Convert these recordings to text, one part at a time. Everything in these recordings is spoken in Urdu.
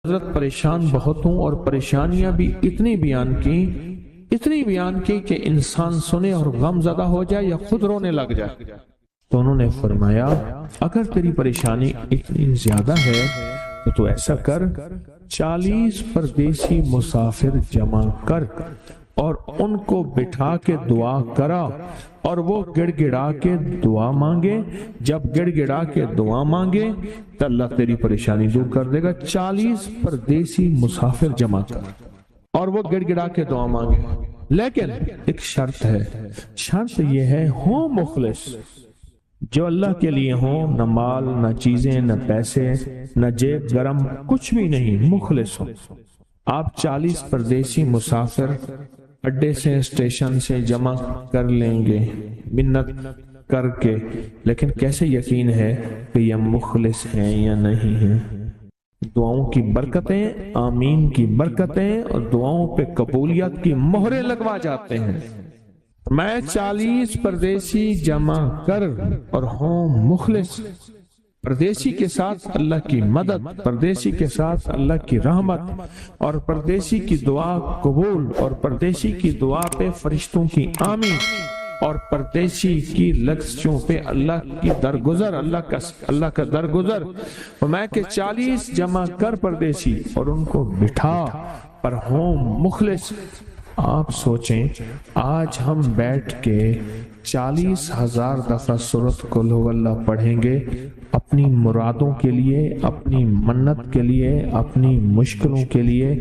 حضرت پریشان بہت ہوں اور پریشانیاں بھی اتنی بیان کی کہ انسان سنے اور غم زدہ ہو جائے یا خود رونے لگ جائے۔ تو انہوں نے فرمایا اگر تیری پریشانی اتنی زیادہ ہے تو ایسا کر 40 پردیسی مسافر جمع کر اور ان کو بٹھا کے دعا کرا اور وہ گڑ گڑا کے دعا مانگے۔ جب گڑ گڑا کے دعا مانگے تو اللہ تیری پریشانی دور کر دے گا۔ 40 پردیسی مسافر جمع کر اور وہ گڑ گڑا کے دعا مانگے، لیکن ایک شرط ہے، شرط یہ ہے ہوں مخلص، جو اللہ کے لیے ہوں، نہ مال نہ چیزیں نہ پیسے نہ جیب گرم کچھ بھی نہیں، مخلص ہوں۔ آپ 40 پردیسی مسافر اڈے سے اسٹیشن سے جمع کر لیں گے منت کر کے، لیکن کیسے یقین ہے کہ یہ مخلص ہیں یا نہیں ہیں؟ دعاؤں کی برکتیں، آمین کی برکتیں اور دعاؤں پہ قبولیت کی مہریں لگوا جاتے ہیں۔ میں 40 پردیسی جمع کر اور ہوں مخلص، پردیسی کے ساتھ اللہ کی مدد، پردیسی کے ساتھ اللہ کی رحمت اور پردیسی کی دعا قبول اور پردیسی کی دعا پہ فرشتوں کی آمین اور پردیسی کی لفظوں پہ اللہ کی درگزر، اللہ کا درگزر۔ میں کہ 40 جمع کر پردیسی اور ان کو بٹھا پر ہوں مخلص۔ آپ سوچیں آج ہم بیٹھ کے 40,000 دفعہ سورۃ قل هو اللہ پڑھیں گے اپنی مرادوں کے لیے، اپنی منت کے لیے، اپنی مشکلوں کے لیے،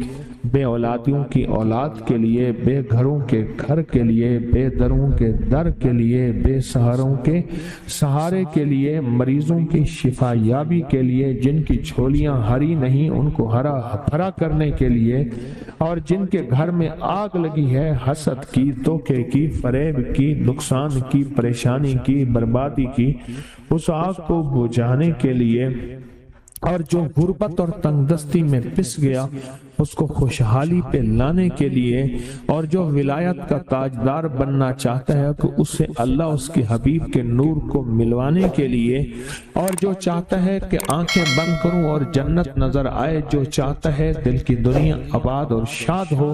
بے اولادیوں کی اولاد کے لیے، بے گھروں کے گھر کے لیے، بے دروں کے در کے لیے، بے سہاروں کے سہارے کے لیے، مریضوں کی شفا یابی کے لیے، جن کی جھولیاں ہری نہیں ان کو ہرا بھرا کرنے کے لیے، اور جن کے گھر میں آگ لگی ہے حسد کی، دھوکے کی، فریب کی، نقصان کی، پریشانی کی، بربادی کی، اس آگ کو بجھانے کے لیے، اور جو غربت اور تنگ دستی میں پس گیا اس کو خوشحالی پہ لانے کے لیے، اور جو ولایت کا تاجدار بننا چاہتا ہے کہ اس سے اللہ اس کے حبیب کے نور کو ملوانے کے لیے، اور جو چاہتا ہے کہ آنکھیں بند کروں اور جنت نظر آئے، جو چاہتا ہے دل کی دنیا آباد اور شاد ہو،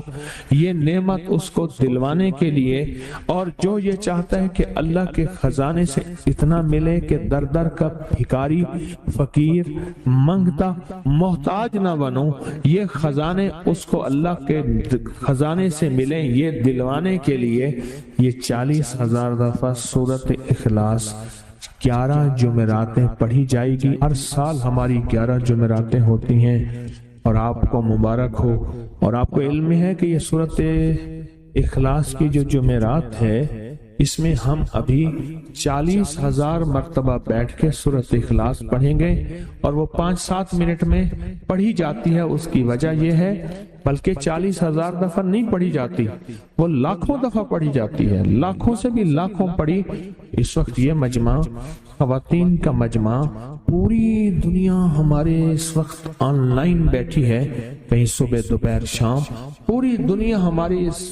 یہ نعمت اس کو دلوانے کے لیے، اور جو یہ چاہتا ہے کہ اللہ کے خزانے سے اتنا ملے کہ در در کا بھکاری، فقیر، منگتا، محتاج نہ بنو، یہ خزانے اس کو اللہ کے خزانے سے ملیں، یہ دلوانے کے لیے یہ 40,000 دفعہ سورۃ اخلاص 11 جمعراتیں پڑھی جائے گی۔ ہر سال ہماری 11 جمعراتیں ہوتی ہیں، اور آپ کو مبارک ہو، اور آپ کو علم ہے کہ یہ سورۃ اخلاص کی جو جمعرات ہے اس میں ہم ابھی 40,000 مرتبہ بیٹھ کے سورۃ اخلاص پڑھیں گے، اور وہ 5-7 منٹ میں پڑھی جاتی ہے۔ اس کی وجہ یہ ہے بلکہ 40,000 دفعہ نہیں پڑھی جاتی، وہ لاکھوں دفعہ پڑھی جاتی ہے، لاکھوں سے بھی لاکھوں پڑھی۔ اس وقت یہ مجمع خواتین کا مجمع، پوری دنیا ہمارے اس وقت آن لائن بیٹھی ہے، کہیں صبح دوپہر شام، پوری دنیا ہماری اس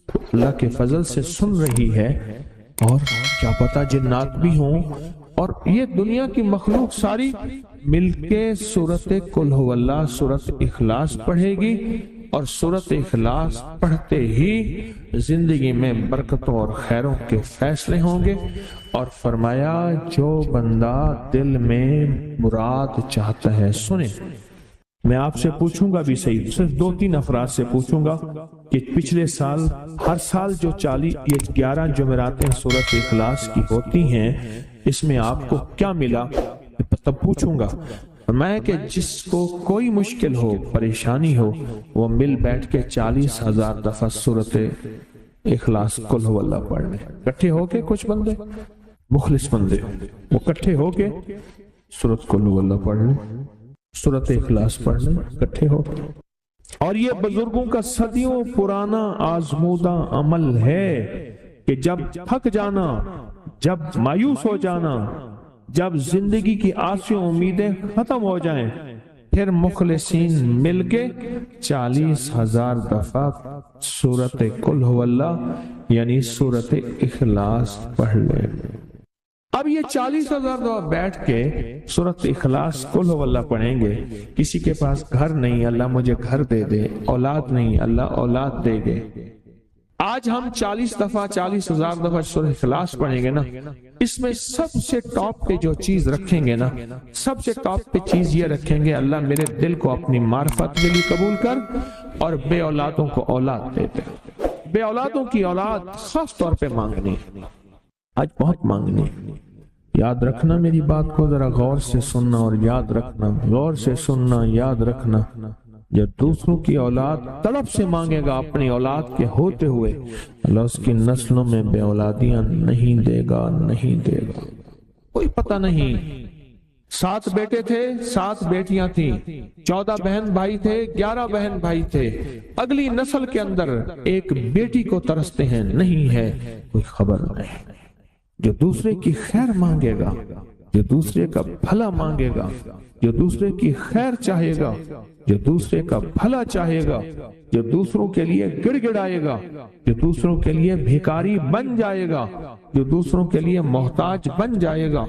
اللہ کے فضل سے سن رہی ہے، اور کیا پتا جنات بھی ہوں، اور یہ دنیا کی مخلوق ساری مل کے سورۃ قل هو اللہ، سورۃ اخلاص پڑھے گی، اور سورۃ اخلاص پڑھتے ہی زندگی میں برکتوں اور خیروں کے فیصلے ہوں گے۔ اور فرمایا جو بندہ دل میں مراد چاہتا ہے، سنیں میں آپ سے پوچھوں گا بھی صحیح، صرف 2-3 افراد سے پوچھوں گا کہ پچھلے سال، ہر سال جو 11 جمعراتیں سورۃ اخلاص کی ہوتی ہیں اس میں آپ کو کیا ملا، تب پوچھوں گا۔ میں کہ جس کو کوئی مشکل ہو، پریشانی ہو، وہ مل بیٹھ کے 40,000 دفعہ سورۃ اخلاص قل هو اللہ پڑھ لیں، اکٹھے ہو کے، کچھ بندے مخلص بندے وہ اکٹھے ہو کے سورۃ قل هو اللہ پڑھ لیں، سورۃ اخلاص پڑھ لیں اکٹھے ہو۔ اور یہ بزرگوں کا صدیوں پرانا آزمودہ عمل ہے کہ جب تھک جانا، جب مایوس ہو جانا، جب زندگی کی آسیں امیدیں ختم ہو جائیں، پھر مخلصین مل کے 40,000 دفعہ سورۃ قل هو اللہ یعنی سورۃ اخلاص پڑھ لیں۔ اب یہ 40,000 دفعہ بیٹھ کے سورۃ اخلاص قل هو اللہ پڑھیں گے. کسی کے پاس گھر نہیں، اللہ مجھے گھر دے دے. اولاد نہیں، اللہ اولاد دے دے. آج ہم 40,000 دفعہ سورۃ اخلاص پڑھیں گے نا، اس میں سب سے ٹاپ پہ جو چیز رکھیں گے نا، سب سے ٹاپ پہ چیز یہ رکھیں گے، اللہ میرے دل کو اپنی معرفت کے لیے قبول کر اور بے اولادوں کو اولاد دے دے. بے اولادوں کی اولاد خاص طور پہ مانگنی، آج بہت مانگنی. یاد رکھنا میری بات کو ذرا غور سے سننا اور یاد رکھنا، غور سے سننا، یاد رکھنا. جو دوسروں کی اولاد طلب سے مانگے گا اپنی اولاد کے ہوتے ہوئے، اللہ اس کی نسلوں میں بے اولادیاں نہیں دے گا، نہیں دے گا. کوئی پتہ نہیں، 7 بیٹے تھے، 7 بیٹیاں تھیں، 14 بہن بھائی تھے، 11 بہن بھائی تھے. اگلی نسل کے اندر ایک بیٹی کو ترستے ہیں، نہیں ہے، کوئی خبر نہیں. جو دوسرے کی خیر مانگے گا، جو دوسرے کا بھلا مانگے گا، جو دوسرے کی خیر چاہے گا، جو دوسرے کا بھلا چاہے گا، جو دوسروں کے لیے گڑ گڑائے گا، جو دوسروں کے لیے بھیکاری بن جائے گا، جو دوسروں کے لیے محتاج بن جائے گا.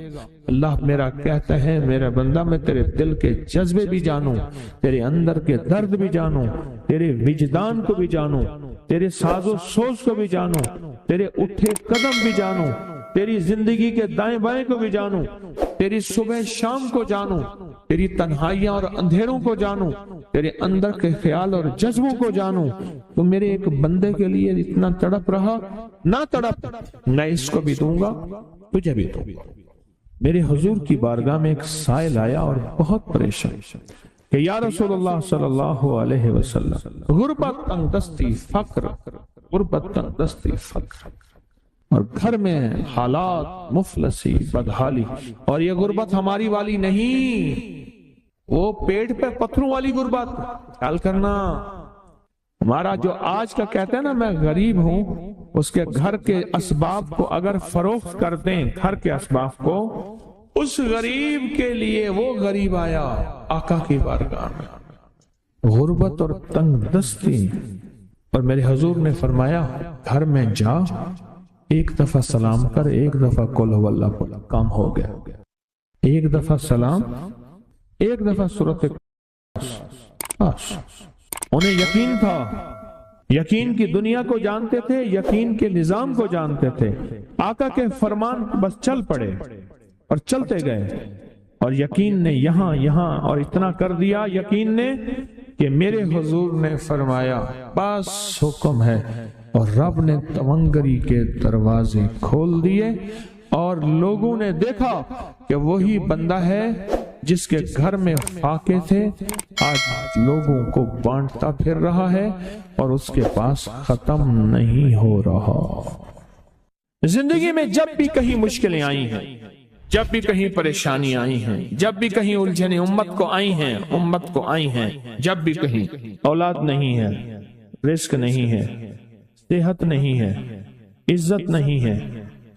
اللہ میرا کہتا ہے میرا بندہ میں تیرے دل کے جذبے بھی جانوں، تیرے اندر کے درد بھی جانوں، تیرے وجدان کو بھی جانوں، تیرے ساز و سوز کو بھی جانوں، تیرے اٹھے قدم بھی جانوں، تیری زندگی کے دائیں بائیں کو بھی جانوں، تیری صبح شام کو جانوں، تیری تنہائیاں اور اندھیروں کو جانوں، تیرے اندر کے خیال اور جذبوں کو جانوں. تو میرے ایک بندے کے لیے اتنا تڑپ رہا، نہ تڑپ، میں اس کو بھی دوں گا، تجھے بھی دوں گا. میرے حضور کی بارگاہ میں ایک سائل آیا اور بہت پریشان کہ یا رسول اللہ صلی اللہ علیہ وسلم، غربت تنگ دستی فقر، غربت تنگ دستی فقر، اور گھر میں حالات مفلسی بدحالی. اور یہ غربت ہماری والی نہیں، وہ پیٹ پہ پتھروں والی غربت. خیال کرنا، ہمارا جو آج کا کہتے ہیں نا میں غریب ہوں، اس کے گھر کے اسباب کو اگر فروخت کر دیں، گھر کے اسباب کو، اس غریب کے لیے وہ غریب آیا آقا کی بارگاہ میں، غربت اور تنگ دستی. اور میرے حضور نے فرمایا گھر میں جا، ایک دفعہ سلام کر، ایک دفعہ قل هو اللہ پڑھ، کام ہو گیا. ایک دفعہ سلام، ایک دفعہ سورۃ اخلاص. انہیں یقین تھا، یقین کی دنیا کو جانتے تھے، یقین کے نظام کو جانتے تھے. آقا کے فرمان بس چل پڑے اور چلتے گئے، اور یقین نے یہاں اور اتنا کر دیا یقین نے کہ میرے حضور نے فرمایا بس حکم ہے، اور رب نے تونگری کے دروازے کھول دیے، اور لوگوں نے دیکھا کہ وہی بندہ ہے جس کے گھر میں فاقے تھے، آج لوگوں کو بانٹتا پھر رہا ہے اور اس کے پاس ختم نہیں ہو رہا. زندگی میں جب بھی کہیں مشکلیں آئی ہیں، جب بھی کہیں پریشانی آئی ہیں، جب بھی کہیں الجھنیں امت کو آئی ہیں، جب بھی کہیں اولاد نہیں ہے، رزق نہیں ہے، صحت نہیں ہے، عزت نہیں ہے،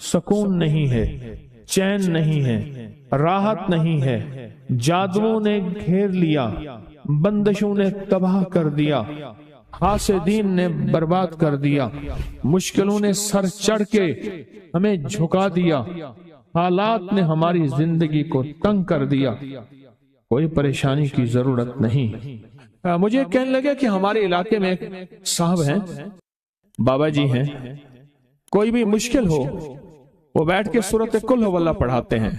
سکون نہیں ہے، چین نہیں ہے، راحت نہیں ہے، جادوؤں نے گھیر لیا، بندشوں نے تباہ کر دیا، حاسدین نے برباد کر دیا، مشکلوں نے سر چڑھ کے ہمیں جھکا دیا، حالات نے ہماری زندگی کو تنگ کر دیا. کوئی پریشانی کی ضرورت نہیں. مجھے کہنے لگے کہ ہمارے علاقے میں ایک صاحب ہیں، بابا جی ہیں، کوئی بھی مشکل ہو وہ بیٹھ کے سورۃ قل هو اللہ پڑھاتے ہیں.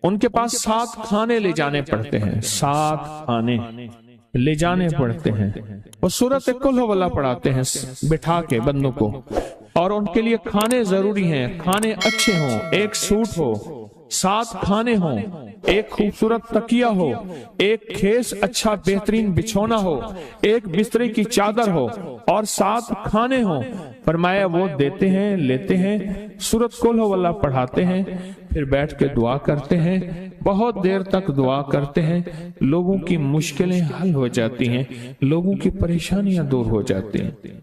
ان کے پاس 7 کھانے لے جانے پڑتے ہیں، 7 کھانے لے جانے پڑتے ہیں. وہ سورۃ قل هو اللہ پڑھاتے ہیں بٹھا کے بندوں کو، اور ان کے لیے کھانے ضروری ہیں، کھانے اچھے ہوں، ایک سوٹ ہو، 7 کھانے ہوں، ایک خوبصورت تکیہ ہو، ایک کھیس اچھا بہترین بچھونا ہو، ایک بسترے کی چادر ہو، اور 7 کھانے ہوں. فرمایا وہ دیتے ہیں، لیتے ہیں، سورۃ قل هو اللہ پڑھاتے ہیں، پھر بیٹھ کے دعا کرتے ہیں، بہت دیر تک دعا کرتے ہیں، لوگوں کی مشکلیں حل ہو جاتی ہیں، لوگوں کی پریشانیاں دور ہو جاتی ہیں.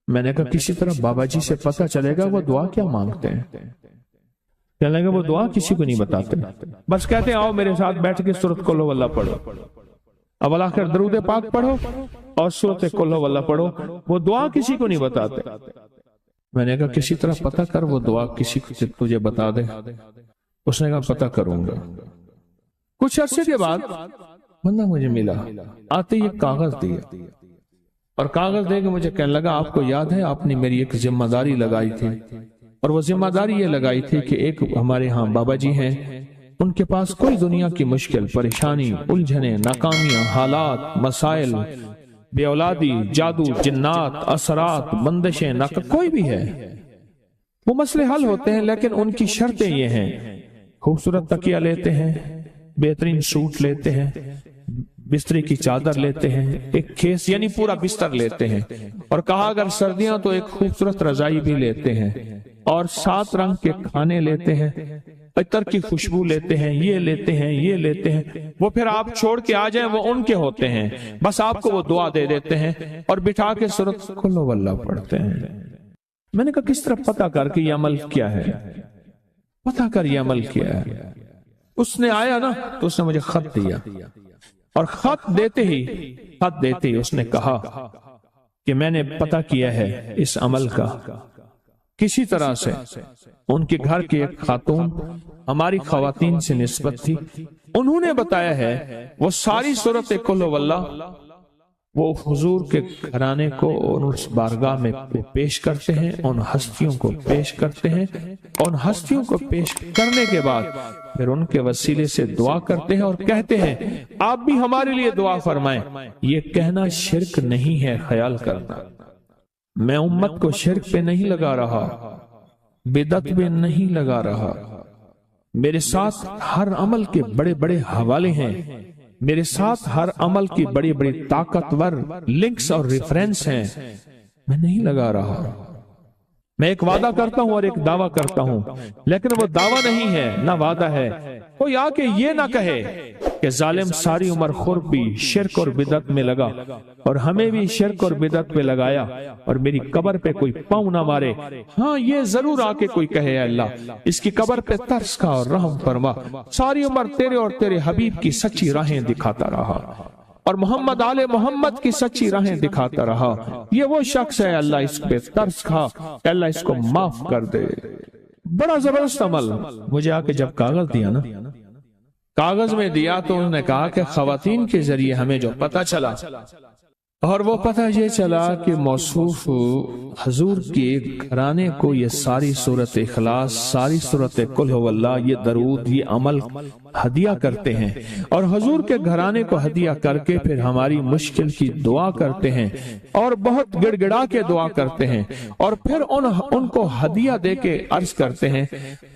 میں نے کہا کسی طرح بابا جی سے پتہ چلے گا وہ دعا کیا مانگتے ہیں. کہنے لگا وہ دعا کسی کو نہیں بتاتے، بس کہتے ہیں آؤ میرے ساتھ بیٹھ کے سورۃ قل هو اللہ پڑھو، اول آخر درود پاک پڑھو اور سورۃ قل هو اللہ پڑھو. وہ دعا کسی کو نہیں بتاتے. میں نے کہا کسی طرح پتہ کر وہ دعا کسی کو تجھے بتا دے. اس نے کہا پتہ کروں گا۔ کچھ عرصے کے بعد بندہ مجھے ملا، آتے ہی ایک کاغذ دیا اور کاغذ دے کے مجھے کہنے لگا آپ کو یاد ہے آپ نے میری ایک ذمہ داری لگائی تھی، اور وہ ذمہ داری یہ لگائی تھی کہ ایک ہمارے ہاں بابا جی ہیں، ان کے پاس کوئی دنیا کی مشکل، پریشانی، الجھنیں، ناکامیاں، حالات، مسائل، بے اولادی، جادو، جنات، اثرات، بندشیں، کوئی بھی ہے، وہ مسئلے حل ہوتے ہیں، لیکن ان کی شرطیں یہ ہیں، خوبصورت تکیہ لیتے ہیں، بہترین سوٹ لیتے ہیں، بستری کی چادر لیتے ہیں، ایک کھیس یعنی پورا بستر لیتے ہیں، اور کہا اگر سردیاں تو ایک خوبصورت رضائی بھی لیتے ہیں، اور 7 رنگ کے کھانے لیتے ہیں، عطر کی خوشبو لیتے ہیں، یہ لیتے ہیں، یہ لیتے ہیں، وہ پھر آپ چھوڑ کے آ جائیں وہ ان کے ہوتے ہیں، بس آپ کو وہ دعا دے دیتے ہیں اور بٹھا کے سورۃ قل ہو اللہ پڑھتے ہیں۔ میں نے کہا کس طرح پتہ کر کے یہ عمل کیا ہے، پتہ کر یہ عمل کیا ہے۔ اس نے آیا نا تو اس نے مجھے خط دیا، اور خط دیتے ہی اس نے کہا کہ میں نے پتہ کیا ہے اس عمل کا، کسی طرح سے ان کے گھر کی ایک خاتون ہماری خواتین سے نسبت تھی، انہوں نے بتایا ہے وہ ساری سورۃ قل ہو اللہ وہ حضور کے گھرانے کو اس بارگاہ میں پیش کرتے ہیں، ان ہستیوں کو پیش کرتے ہیں، ان ہستیوں کو پیش کرنے کے بعد پھر ان کے وسیلے سے دعا کرتے ہیں اور کہتے ہیں آپ بھی ہمارے لیے دعا فرمائیں۔ یہ کہنا شرک نہیں ہے، خیال کرنا، میں امت کو شرک پہ نہیں لگا رہا، بدعت پہ نہیں لگا رہا، میرے ساتھ ہر عمل کے بڑے بڑے حوالے ہیں، میرے ساتھ ہر عمل کی بڑی بڑی طاقتور لنکس اور ریفرنس ہیں، میں نہیں لگا رہا، میں ایک وعدہ کرتا ہوں اور ایک دعویٰ کرتا ہوں، لیکن وہ دعویٰ نہیں ہے نہ وعدہ ہے۔ کوئی آ کے یہ نہ کہے کہ ظالم ساری عمر خرب بھی شرک اور بدعت میں لگا اور ہمیں بھی شرک اور بدعت میں لگایا اور میری قبر پہ کوئی پاؤں نہ مارے۔ ہاں یہ ضرور آ کے کوئی کہے اللہ اس کی قبر پہ ترس کھا اور رحم فرما، ساری عمر تیرے اور تیرے حبیب کی سچی راہیں دکھاتا رہا اور محمد آل محمد کی سچی راہیں دکھاتا رہا، یہ وہ شخص ہے اللہ اس پہ ترس کھا، اللہ اس کو معاف کر دے۔ بڑا زبردست عمل۔ مجھے آ کے جب کاغذ دیا نا، کاغذ میں دیا تو انہوں نے کہا کہ خواتین کے ذریعے ہمیں جو پتہ چلا، اور وہ پتہ یہ چلا کہ موصوف حضور کے گھرانے کو یہ ساری سورۃ اخلاص، ساری سورۃ قل ہو اللہ، یہ درود، یہ عمل ہدیہ کرتے ہیں، اور حضور کے گھرانے کو ہدیہ کر کے پھر ہماری مشکل کی دعا کرتے ہیں اور بہت گڑ گڑا کے دعا کرتے ہیں، اور پھر ان کو ہدیہ دے کے عرض کرتے ہیں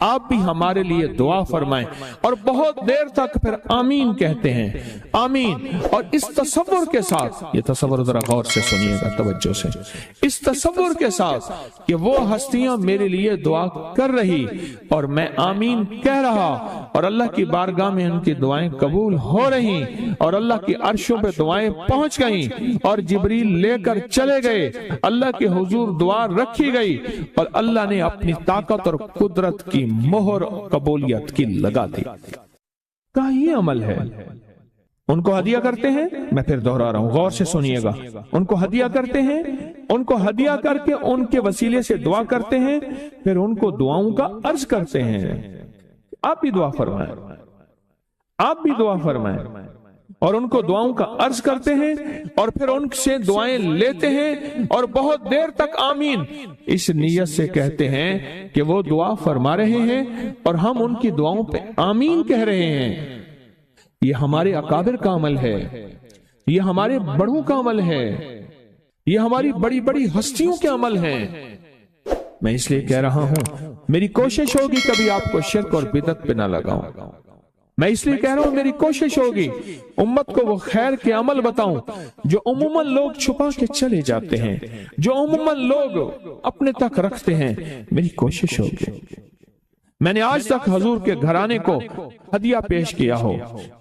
آپ بھی ہمارے لیے دعا فرمائیں، اور بہت دیر تک پھر آمین کہتے ہیں، آمین۔ اور اس تصور کے ساتھ، یہ تصور ذرا غور سے سنیے گا توجہ سے، اس تصور کے ساتھ کہ وہ ہستیاں میرے لیے دعا کر رہی اور میں آمین کہہ رہا، اور اللہ کی بارگاہ میں ان کی دعائیں قبول ہو رہی، اور اللہ کی عرشوں پہ دعائیں پہنچ گئیں، اور جبریل لے کر چلے گئے، اللہ کے حضور دعا رکھی گئی، اور اللہ نے اپنی طاقت اور قدرت کی مہر قبولیت کی لگا دی۔ کہا یہ عمل ہے۔ ان کو ہدیہ کرتے ہیں، میں پھر دہرا رہا ہوں، غور سے سنیے گا، ان کو ہدیہ کرتے ہیں، ان کو ہدیہ کر کے ان کے وسیلے سے دعا کرتے ہیں، پھر ان کو دعاؤں کا عرض کرتے ہیں آپ بھی دعا فرمائیں، آپ بھی دعا فرمائیں، اور ان کو دعاؤں کا عرض کرتے ہیں، اور پھر ان سے دعائیں لیتے ہیں، اور بہت دیر تک آمین اس نیت سے کہتے ہیں کہ وہ دعا فرما رہے ہیں اور ہم ان کی دعاؤں پہ آمین کہہ رہے ہیں۔ یہ ہمارے اکابر کا عمل ہے، یہ ہمارے بڑوں کا عمل ہے، یہ ہماری بڑی بڑی ہستیوں کے عمل ہیں۔ میں اس لیے کہہ رہا ہوں میری کوشش ہوگی کبھی آپ کو شرک اور بدعت پہ نہ لگاؤں، میں اس لیے کہہ رہا ہوں میری کوشش ہوگی امت کو وہ خیر کے عمل بتاؤں جو عموماً لوگ چھپا کے چلے جاتے ہیں، جو عموماً لوگ اپنے تک رکھتے ہیں، میری کوشش ہوگی۔ میں نے آج تک حضور کے گھرانے کو ہدیہ پیش کیا ہو،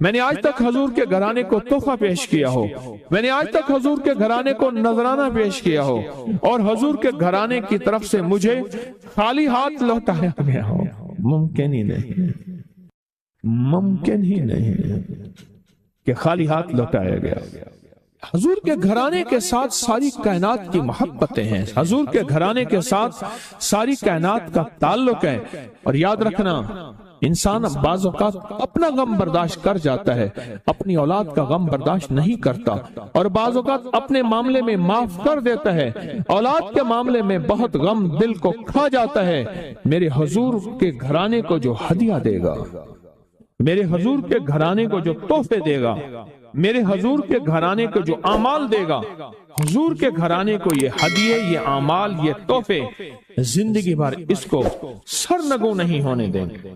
میں نے آج تک حضور کے گھرانے کو تحفہ پیش کیا ہو، میں نے آج تک حضور کے گھرانے کو نذرانہ پیش کیا ہو، اور حضور کے گھرانے کی طرف سے مجھے خالی ہاتھ لوٹایا گیا ہو، ممکن ہی نہیں، ممکن ہی نہیں کہ خالی ہاتھ لوٹایا گیا۔ حضور کے گھرانے کے ساتھ ساری کائنات کی محبتیں ہیں، حضور کے گھرانے کے ساتھ ساری کائنات کا تعلق ہے، اور یاد رکھنا انسان بعض اوقات اپنا غم برداشت کر جاتا ہے، اپنی اولاد کا غم برداشت نہیں کرتا، اور بعض اوقات اپنے معاملے میں معاف کر دیتا ہے، اولاد کے معاملے میں بہت غم دل کو کھا جاتا ہے۔ میرے حضور کے گھرانے کو جو ہدیہ دے گا، میرے حضور کے گھرانے کو جو تحفے دے گا، میرے حضور کے گھرانے کو جو اعمال دے گا، حضور کے گھرانے کو یہ ہدیے، یہ اعمال، یہ تحفے زندگی بھر اس کو سرنگوں نہیں ہونے دیں گے،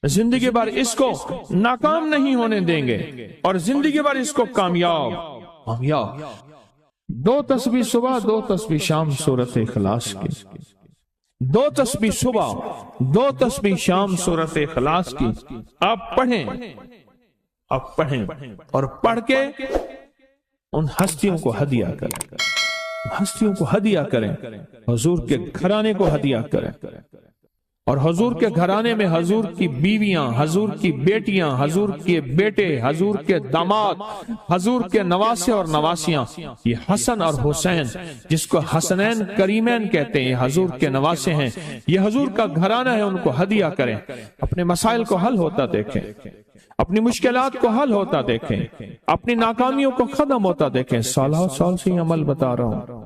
زندگی بھر اس کو ناکام نہیں ہونے دیں گے، اور زندگی بھر اس کو کامیاب۔ 2 تسبیح صبح، 2 تسبیح شام سورۃ اخلاص کی، 2 تسبیح صبح، 2 تسبیح شام سورۃ اخلاص کی آپ پڑھیں، آپ پڑھیں اور پڑھ کے ان ہستیوں کو ہدیہ کریں، ہستیوں کو ہدیہ کریں، حضور کے گھرانے کو ہدیہ کریں، اور حضور کے گھرانے میں حضور کی بیویاں، حضور کی بیٹیاں، حضور کے بیٹے، حضور کے داماد، حضور کے نواسے اور نواسیاں، یہ حسن اور حسین جس کو حسنین کریمین کہتے ہیں، یہ حضور کے نواسے ہیں، یہ حضور کا گھرانہ ہے، ان کو ہدیہ کریں، اپنے مسائل کو حل ہوتا دیکھیں، اپنی مشکلات کو حل ہوتا دیکھیں، اپنی ناکامیوں کو ختم ہوتا دیکھیں۔ سالہ سال سے یہ عمل بتا رہا ہوں،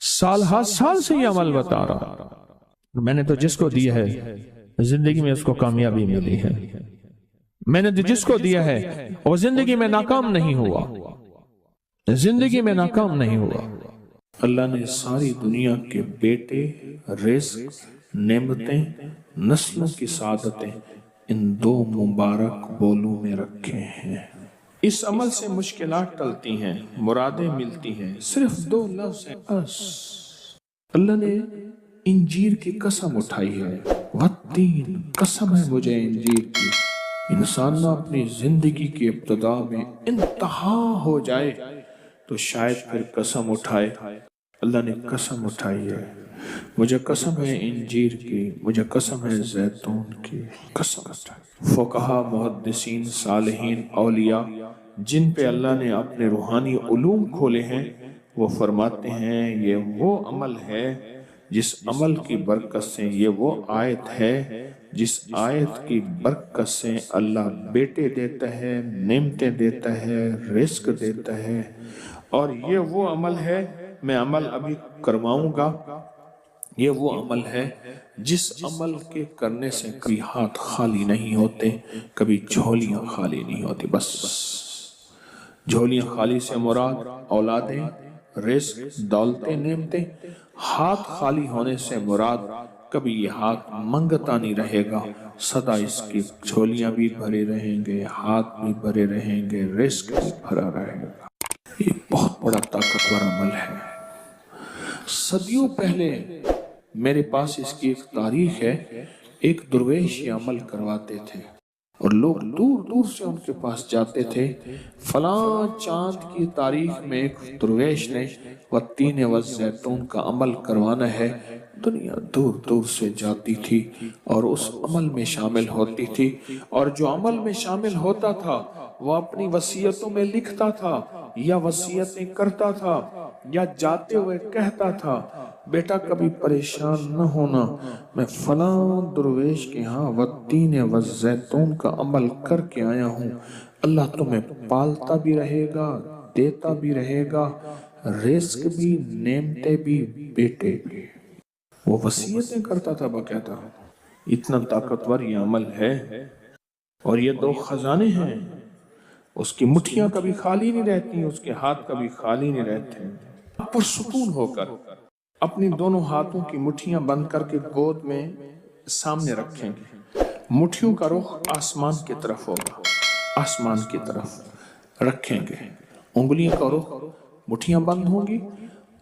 سالہ سال سے یہ عمل بتا رہا ہوں، میں نے تو جس کو دیا ہے زندگی میں اس کو کامیابی ملی ہے، میں نے تو جس کو دیا ہے وہ زندگی میں ناکام نہیں ہوا، زندگی میں ناکام نہیں ہوا۔ اللہ نے ساری دنیا کے بیٹے، رزق، نعمتیں، نسلوں کی سعادتیں ان 2 مبارک بولوں میں رکھے ہیں۔ اس عمل سے مشکلات ٹلتی ہیں، مرادیں ملتی ہیں، صرف 2 لفظ ہیں بس۔ اللہ نے انجیر کی قسم اٹھائی ہے، والتین، قسم ہے مجھے انجیر کی۔ انسان نہ اپنی زندگی کی ابتدا میں انتہا ہو جائے تو شاید پھر قسم اٹھائے۔ اللہ نے قسم اٹھائی ہے، مجھے قسم ہے انجیر کی، مجھے قسم ہے زیتون کی، قسم اٹھائی۔ فقہا، محدثین، صالحین، اولیاء جن پہ اللہ نے اپنے روحانی علوم کھولے ہیں، وہ فرماتے ہیں یہ وہ عمل ہے جس عمل کی برکت سے، یہ وہ آیت ہے جس آیت کی برکت سے اللہ بیٹے دیتا ہے، نعمتیں دیتا ہے، رزق دیتا ہے، اور یہ وہ عمل ہے، میں عمل ابھی کرواؤں گا، یہ وہ عمل ہے جس عمل کے کرنے سے کبھی ہاتھ خالی نہیں ہوتے، کبھی جھولیاں خالی نہیں ہوتی۔ بس جھولیاں خالی سے مراد اولادیں، رزق، دولتیں، نعمتیں، ہاتھ خالی ہونے سے مراد کبھی یہ ہاتھ منگتا نہیں رہے گا، سدا اس کی جھولیاں بھی بھرے رہیں گے، ہاتھ بھی بھرے رہیں گے، رزق بھی بھرا رہے گا۔ یہ بہت بڑا طاقتور عمل ہے۔ صدیوں پہلے میرے پاس اس کی ایک تاریخ ہے، ایک درویش یہ عمل کرواتے تھے اور لوگ دور دور سے ان کے پاس جاتے تھے۔ فلاں چاند کی تاریخ میں ایک درویش نے والتین والزیتون کا عمل کروانا ہے، دنیا دور دور سے جاتی تھی اور اس عمل میں شامل ہوتی تھی، اور جو عمل میں شامل ہوتا تھا وہ اپنی وصیتوں میں لکھتا تھا یا وصیتیں کرتا تھا یا جاتے ہوئے کہتا تھا، بیٹا کبھی پریشان نہ ہونا، میں فلاں درویش کے ہاں والتین والزیتون کا عمل کر کے آیا ہوں، اللہ تمہیں پالتا بھی رہے گا، دیتا بھی رہے گا، رزق بھی، نعمتیں بھی، بیٹے بھی۔ وہ وصیتیں کرتا تھا باقاعدہ۔ اتنا طاقتور یہ عمل ہے، اور یہ 2 خزانے ہیں، اس کی مٹھیاں کبھی خالی نہیں رہتی، اس کے ہاتھ کبھی خالی نہیں رہتے۔ پرسکون ہو کر اپنی دونوں ہاتھوں کی مٹھیاں بند کر کے گود میں سامنے رکھیں گے، مٹھیوں کا رخ آسمان کی طرف ہوگا، آسمان کی طرف رکھیں گے، انگلیوں کا رخ، مٹھیاں بند ہوں گی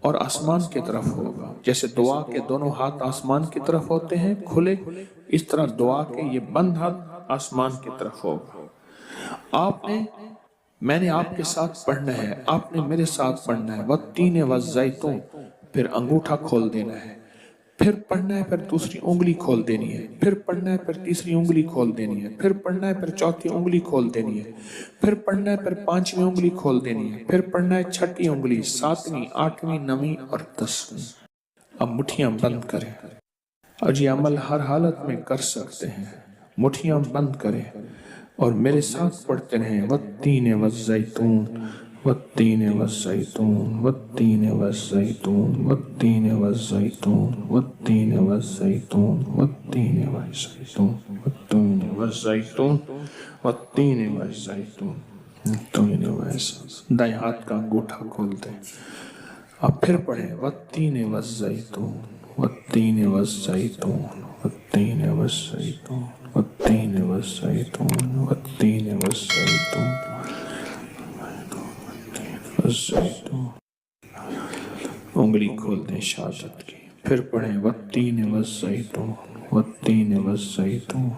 اور آسمان کی طرف ہوگا۔ جیسے دعا کے دونوں ہاتھ آسمان کی طرف ہوتے ہیں کھلے، اس طرح دعا کے یہ بند ہاتھ آسمان کی طرف ہوگا۔ میں نے آپ کے ساتھ پڑھنا ہے، آپ نے میرے ساتھ پڑھنا ہے، والتین والزیتون، پھر انگوٹھا کھول دینا ہے، پھر پڑھنا ہے، پھر دوسری انگلی کھول دینی ہے، پھر پڑھنا ہے، پھر تیسری انگلی کھول دینی ہے، پھر پڑھنا ہے، پھر چوتھی انگلی کھول دینی ہے، پھر پڑھنا ہے، پھر 5ویں انگلی کھول دینی ہے، پھر پڑھنا ہے 6ٹھی انگلی، 7ویں، 8ویں، 9ویں اور 10ویں۔ اب مٹھیاں بند کریں، اور یہ عمل ہر حالت میں کر سکتے ہیں، مٹھیاں بند کریں اور میرے ساتھ پڑھتے رہیں والتین والزیتون والتین والزیتون والتین والزیتون والتین والزیتون والتین والزیتون والتین والزیتون والتین والزیتون والتین والزیتون والتین والزیتون. دائیں ہاتھ کا انگوٹھا کھول دیں. اب پھر پڑھیں والتین والزیتون والتین والزیتون والتین والزیتون والتین والزیتون والتین والزیتون والزیتون. انگلی کھول دیں شہادت کی. پھر پڑھیں والتین والزیتون والتین والزیتون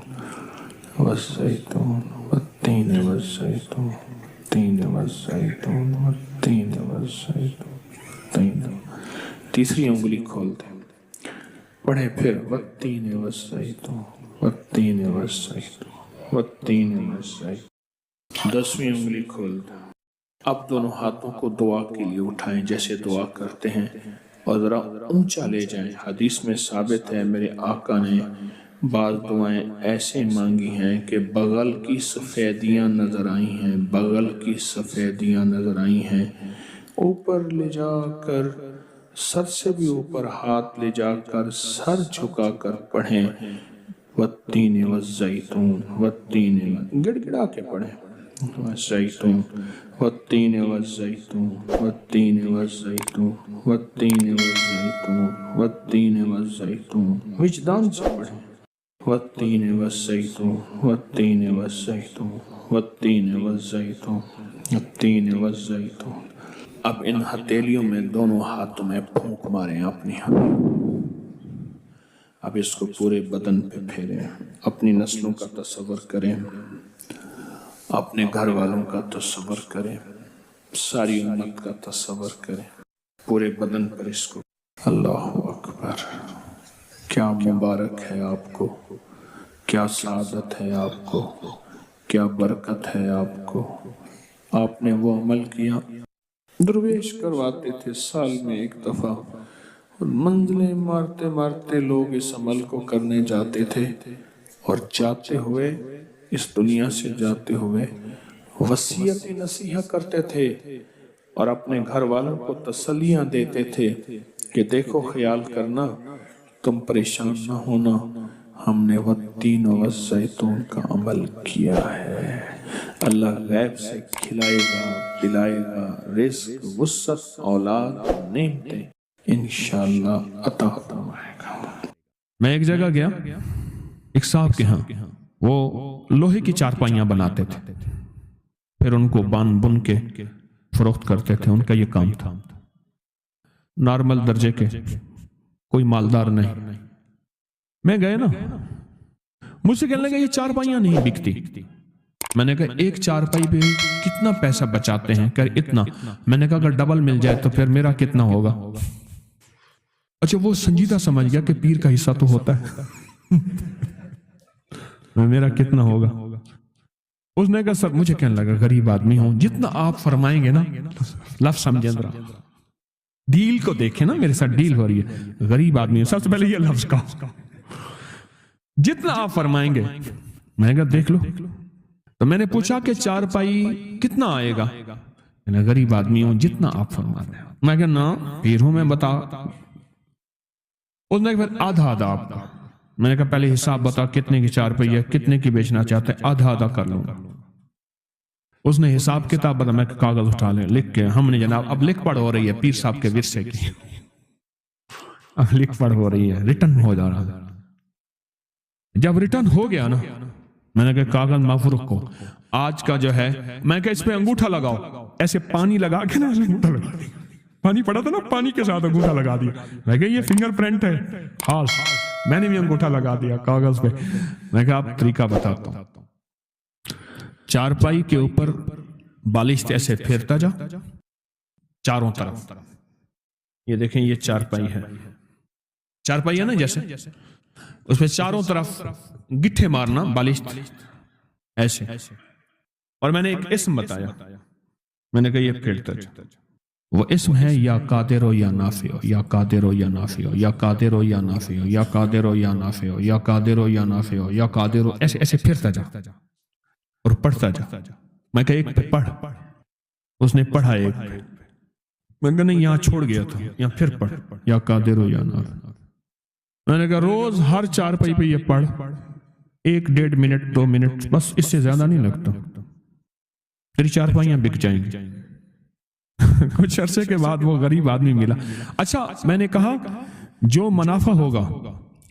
والزیتون والتین والزیتون والتین والزیتون والتین والزیتون. تیسری انگلی کھول دیں. پڑھیں پھر والتین والزیتون والتین والزیتون والتین والزیتون. 10ویں انگلی کھول دیں. اب دونوں ہاتھوں کو دعا کے لیے اٹھائیں جیسے دعا کرتے ہیں اور ذرا اونچا لے جائیں. حدیث میں ثابت ہے میرے آقا نے بعض دعائیں ایسے مانگی ہیں کہ بغل کی سفیدیاں نظر آئی ہیں، بغل کی سفیدیاں نظر آئی ہیں. اوپر لے جا کر سر سے بھی اوپر ہاتھ لے جا کر سر جھکا کر پڑھیں والتین والزیتون والتین، گڑ گڑا کے پڑھیں والزیتون والتین والزیتون والتین والزیتون والتین والزیتون والتین والزیتون. وجدان سے پڑھیں والتین والزیتون والتین والزیتون والتین والزیتون والتین والزیتون. اب ان ہتھیلیوں میں دونوں ہاتھوں میں پھونک ماریں اپنی ہاتھ. اب اس کو پورے بدن پہ پھیریں. اپنی نسلوں کا تصور کریں، اپنے گھر والوں کا تصور کریں، ساری امت کا تصور کریں. پورے بدن پر اس کو. اللہ اکبر. کیا مبارک ہے آپ کو، کیا سعادت ہے آپ کو، کیا برکت ہے آپ کو. آپ نے وہ عمل کیا. درویش کرواتے تھے سال میں ایک دفعہ، اور منزلیں مارتے مارتے لوگ اس عمل کو کرنے جاتے تھے، اور جاتے ہوئے اس دنیا سے جاتے ہوئے وصیت نصیحت کرتے تھے اور اپنے گھر والوں کو تسلیاں دیتے تھے کہ دیکھو خیال کرنا، تم پریشان نہ ہونا، ہم نے والتین والزیتون کا عمل کیا ہے. اللہ غیب سے کھلائے گا، پلائے گا، رزق، وسعت، اولاد، نعمتیں انشاءاللہ عطا فرمائے گا. میں ایک جگہ گیا، ایک صاحب کے ہاں، وہ لوہے کی چارپائیاں بناتے تھے، پھر ان کو بان بن کے فروخت کرتے تھے. ان کا یہ کام تھا. نارمل درجے کے، کوئی مالدار نہیں. میں گئے نا، مجھ سے کہنے لگا یہ چارپائیاں نہیں بکتی. میں نے کہا ایک چارپائی پہ کتنا پیسہ بچاتے ہیں؟ کہ اتنا. میں نے کہا اگر ڈبل مل جائے تو پھر میرا کتنا ہوگا؟ اچھا وہ سنجیدہ سمجھ گیا کہ پیر کا حصہ تو ہوتا ہے. میرا کتنا ہوگا؟ اس نے کہا سر، مجھے کہنے لگا غریب آدمی ہوں، جتنا آپ فرمائیں گے نا، لفظ سمجھیں ذرا، ڈیل کو دیکھیں نا، میرے ساتھ ڈیل ہو رہی ہے، غریب آدمی ہوں. سب سے پہلے یہ لفظ کا جتنا آپ فرمائیں گے. میں نے کہا دیکھ لو. تو میں نے پوچھا کہ چارپائی کتنا آئے گا؟ میں نے غریب آدمی ہوں، جتنا آپ فرماتے ہیں. میں کہا نا پیر ہوں میں، بتا. اس نے پھر آدھا آدھا آپ کا. میں نے کہا پہلے حساب بتا کتنے کی چارپائی ہے، کتنے کی بیچنا چاہتے ہیں، آدھا آدھا کر لوں گا. اس نے حساب کتاب بتا. میں کاغذ اٹھا لیں، لکھ کے ہم نے جناب اب لکھ پڑھ ہو رہی ہے پیر صاحب کے ورثے کی، اب لکھ پڑھ ہو رہی ہے، ریٹرن ہو جا رہا. جب ریٹرن ہو گیا نا، میں نے کہا کاغذ محفوظ کو آج کا جو ہے، میں کہا اس پہ انگوٹھا لگاؤ. ایسے پانی لگا کے نا انگوٹھا لگا دیا. پانی پڑا تھا نا، پانی کے ساتھ انگوٹھا لگا دیا. میں کہا یہ فنگر پرنٹ ہے. خاص میں نے بھی انگوٹھا لگا دیا کاغذ پہ. میں کہا آپ طریقہ بتاتا ہوں. چارپائی کے اوپر بالشت ایسے پھیرتا جا چاروں طرف. یہ دیکھیں یہ چارپائی ہے، چارپائی ہے نا، جیسے اس پہ چاروں طرف گٹھے مارنا بالشت ایسے. اور میں نے ایک اسم بتایا، میں نے کہا یہ پھیرتا جا. وہ اسم ہے یا قادر ہو یا نافع ہو، یا قادر ہو یا نافع ہو، یا قادر ہو یا نافع ہو، یا قادر ہو یا نافع ہو، یا قادر ہو یا نافع ہو، یا قادر ہو، ایسے ایسے پھرتا جا اور پڑھتا جا۔ میں کہا ایک پہ پڑھ، اس نے پڑھا ایک پہ، میں کہا نہیں یہاں چھوڑ گیا تھا، یہاں پھر پڑھ یا قادر ہو یا نافع۔ میں نے کہا روز ہر 4 پہ یہ پڑھ، 1-1.5 منٹ 2 منٹ، بس اس سے زیادہ نہیں لگتا، تیری 4 پائیاں بک جائیں گی۔ کچھ عرصے کے بعد وہ غریب آدمی ملا۔ اچھا میں نے کہا جو منافع ہوگا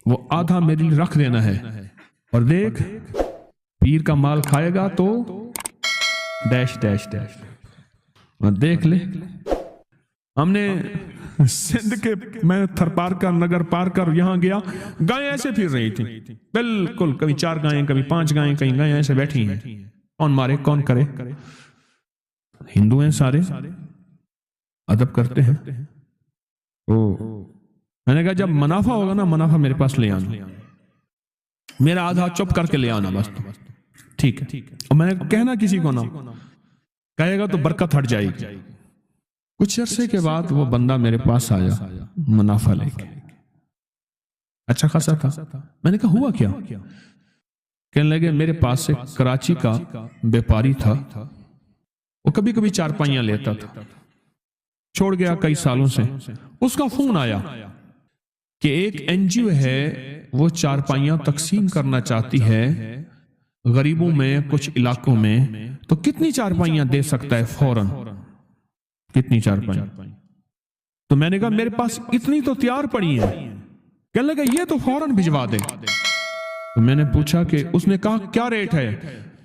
وہ آدھا میرے لیے رکھ دینا ہے، اور دیکھ پیر کا مال کھائے گا تو ڈیش ڈیش ڈیش، اور دیکھ لے ہم نے سندھ کے، میں تھر پار کر نگر پار کر یہاں گیا، گائیں ایسے پھر رہی تھی بالکل، کبھی 4 گائیں کبھی 5 گائیں، کہیں گائیں ایسے بیٹھی ہیں، کون مارے کون کرے، ہندو ہیں سارے، ادب کرتے ہیں۔ میں نے کہا جب منافع ہوگا نا، منافع میرے پاس لے آنا، میرا آدھا چپ کر کے لے آنا بس، ٹھیک ہے، اور میں نے کہنا کسی کو نہ، کہے گا تو برکت ہٹ جائے گی۔ کچھ عرصے کے بعد وہ بندہ میرے پاس آیا منافع لے کے، اچھا خاصا تھا۔ میں نے کہا ہوا کیا؟ کہنے لگے میرے پاس سے کراچی کا بیپاری تھا، وہ کبھی کبھی 4 پائیاں لیتا تھا، چھوڑ گیا کئی سالوں سے۔ اس کا فون آیا کہ ایک NGO ہے، وہ 4 پائیاں تقسیم کرنا چاہتی ہے غریبوں میں کچھ علاقوں میں، تو کتنی 4 پائیاں دے سکتا ہے فوراً، کتنی 4 پائیاں؟ تو میں نے کہا میرے پاس اتنی تو تیار پڑی ہیں۔ کہنے لگا یہ تو فوراً بھجوا دے۔ تو میں نے پوچھا کہ اس نے کہا کیا ریٹ ہے؟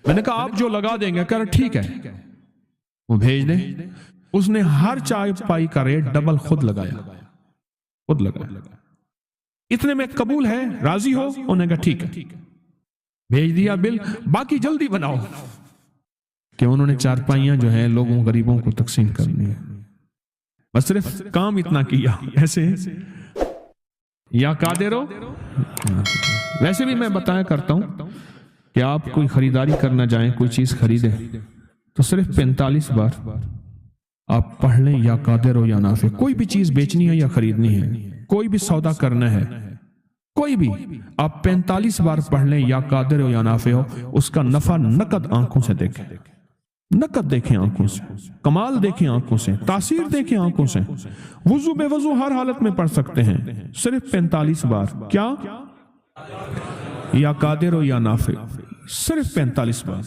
میں نے کہا آپ جو لگا دیں گے۔ کہہ رہا ٹھیک ہے وہ بھیج دیں۔ اس نے ہر 4 پائی کا ریٹ ڈبل خود لگایا، خود لگایا۔ اتنے میں قبول ہے، راضی ہو؟ انہوں نے کہا ٹھیک ہے، بھیج دیا بل، باقی جلدی بناؤ، کہ انہوں نے 4 پائیاں جو ہے لوگوں غریبوں کو تقسیم کرنی ہے۔ بس صرف کام اتنا کیا، ایسے یا قادر ہو۔ ویسے بھی میں بتایا کرتا ہوں کہ آپ کوئی خریداری کرنا جائیں، کوئی چیز خریدیں تو صرف 45 بار آپ پڑھ لیں یا قادر ہو یا نافع۔ کوئی بھی چیز بیچنی ہے یا خریدنی ہے، کوئی بھی سودا کرنا ہے، کوئی بھی، آپ 45 بار پڑھ لیں یا قادر ہو یا نافع ہو، اس کا نفع نقد آنکھوں سے دیکھیں، نقد دیکھیں آنکھوں سے، کمال دیکھیں آنکھوں سے، تاثیر دیکھیں آنکھوں سے۔ وضو بے وضو ہر حالت میں پڑھ سکتے ہیں، صرف 45 بار۔ کیا؟ یا قادر ہو یا نافع، صرف 45 بار۔